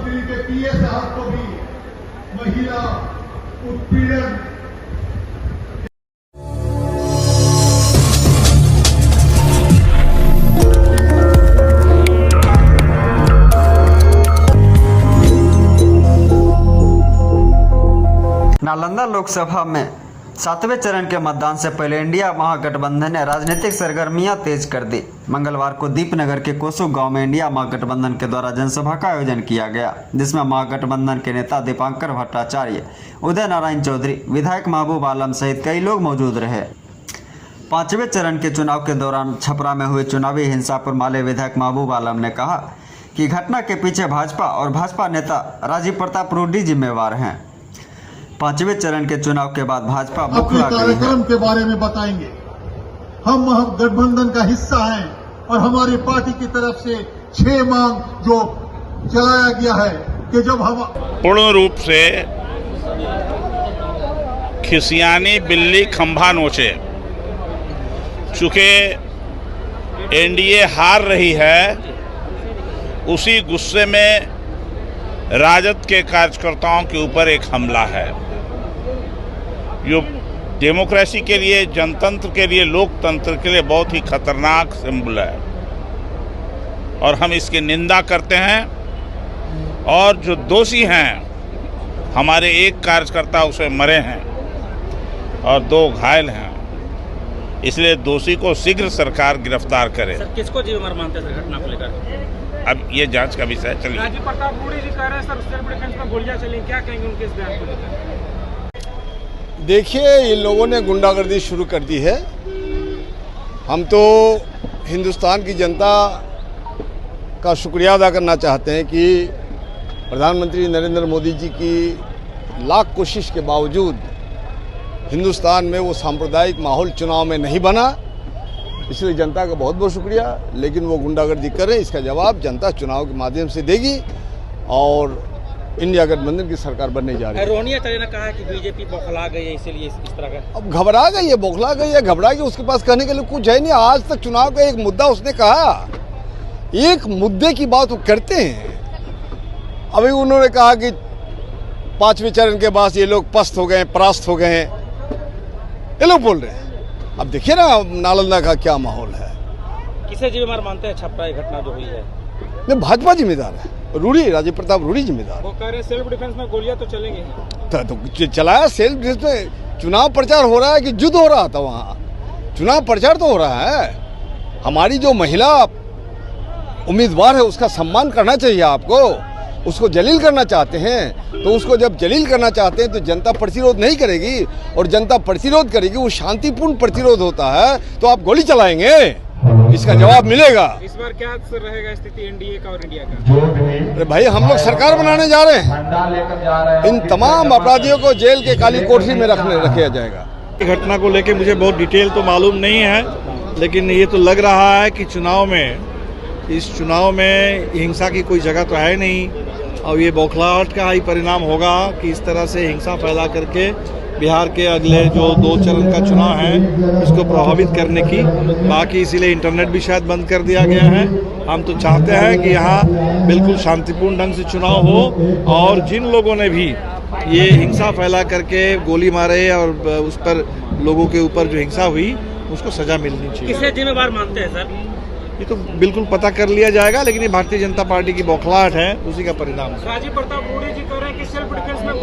मुख्यमंत्री के पीए साहब को भी महिला उत्पीड़न नालंदा लोकसभा में 7वें चरण के मतदान से पहले इंडिया महागठबंधन ने राजनीतिक सरगर्मियां तेज कर दी। मंगलवार को दीपनगर के कोसू गांव में इंडिया महागठबंधन के द्वारा जनसभा का आयोजन किया गया, जिसमें महागठबंधन के नेता दीपांकर भट्टाचार्य, उदय नारायण चौधरी, विधायक महबूब आलम सहित कई लोग मौजूद रहे। 5वें चरण के चुनाव के दौरान छपरा में हुई चुनावी हिंसा पर माले विधायक महबूब आलम ने कहा कि घटना के पीछे भाजपा और भाजपा नेता राजीव प्रताप रूडी जिम्मेवार हैं। 5वें चरण के चुनाव के बाद भाजपा अपने कार्यक्रम के बारे में बताएंगे। हम महागठबंधन का हिस्सा हैं और हमारी पार्टी की तरफ से 6 मांग जो चलाया गया है कि जब हम पूर्ण रूप से खिसियानी बिल्ली खंभा नोचे, चूंकि एनडीए हार रही है, उसी गुस्से में राजद के कार्यकर्ताओं के ऊपर एक हमला है। जो डेमोक्रेसी के लिए, जनतंत्र के लिए, लोकतंत्र के लिए बहुत ही खतरनाक सिंबल है और हम इसकी निंदा करते हैं। और जो दोषी हैं, हमारे एक कार्यकर्ता उसे मरे हैं और 2 घायल हैं, इसलिए दोषी को शीघ्र सरकार गिरफ्तार करे। सर, किसको जिम्मेदार मानते हैं घटना को लेकर? अब ये जांच का विषय है। चलिए। राजीव प्रताप रूडी जी कह रहे हैं सर सेल्फ डिफेंस में गोलियां चली, क्या कहेंगे उनके इस बयान को लेकर? देखिए, ये लोगों ने गुंडागर्दी शुरू कर दी है। हम तो हिंदुस्तान की जनता का शुक्रिया अदा करना चाहते हैं कि प्रधानमंत्री नरेंद्र मोदी जी की लाख कोशिश के बावजूद हिंदुस्तान में वो सांप्रदायिक माहौल चुनाव में नहीं बना, इसलिए जनता का बहुत बहुत शुक्रिया। लेकिन वो गुंडागर्दी कर रहे हैं, इसका जवाब जनता चुनाव के माध्यम से देगी और इंडिया गठबंधन की सरकार बनने जा रही है। रोहनी आचार्य ने कहा कि बीजेपी बौखला गई है, इसीलिए इस तरह का। अब घबरा गई है, बौखला गई है, घबरा गई, उसके पास कहने के लिए कुछ है नहीं। आज तक चुनाव का एक मुद्दा उसने कहा, एक मुद्दे की बात वो करते हैं। अभी उन्होंने कहा कि 5वें चरण के बाद ये लोग पस्त हो गए, परास्त हो गए, ये लोग बोल रहे हैं। अब देखिए ना नालंदा का क्या माहौल है। किसे जिम्मेदार मानते हैं छपरा ये घटना जो हुई है? नहीं, भाजपा जिम्मेदार है, रूडी, राजीव प्रताप रूडी जिम्मेदार। वो कह रहे हैं सेल्फ डिफेंस में गोलियां तो चलेंगी। तो चलाया सेल्फ डिफेंस में। चुनाव प्रचार हो रहा है कि युद्ध हो रहा था? वहाँ चुनाव प्रचार तो हो रहा है। हमारी जो महिला उम्मीदवार है उसका सम्मान करना चाहिए आपको। उसको जलील करना चाहते हैं तो उसको जब जलील करना चाहते हैं तो जनता प्रतिरोध नहीं करेगी, और जनता प्रतिरोध करेगी वो शांतिपूर्ण प्रतिरोध होता है। तो आप गोली चलाएंगे, इसका जवाब मिलेगा। इस बार क्या रहेगा स्थिति एनडीए का और इंडिया का? अरे भाई, हम लोग सरकार बनाने जा रहे हैं। इन तमाम अपराधियों को जेल के काली कोठरी में रखा जाएगा। घटना को लेके मुझे बहुत डिटेल तो मालूम नहीं है, लेकिन ये तो लग रहा है कि इस चुनाव में हिंसा की कोई जगह तो है नहीं, और ये बौखलाहट का ही परिणाम होगा कि इस तरह से हिंसा फैला करके बिहार के अगले जो 2 चरण का चुनाव है इसको प्रभावित करने की। बाकी इसीलिए इंटरनेट भी शायद बंद कर दिया गया है। हम तो चाहते हैं कि यहाँ बिल्कुल शांतिपूर्ण ढंग से चुनाव हो, और जिन लोगों ने भी ये हिंसा फैला करके गोली मारे और उस पर लोगों के ऊपर जो हिंसा हुई उसको सजा मिलनी चाहिए। किसे जिम्मेदार मानते हैं सर? ये तो बिल्कुल पता कर लिया जाएगा, लेकिन ये भारतीय जनता पार्टी की बौखलाहट है, उसी का परिणाम है। राजीव प्रताप रूडी जी कह रहे हैं कि सेल्फ डिफेंस में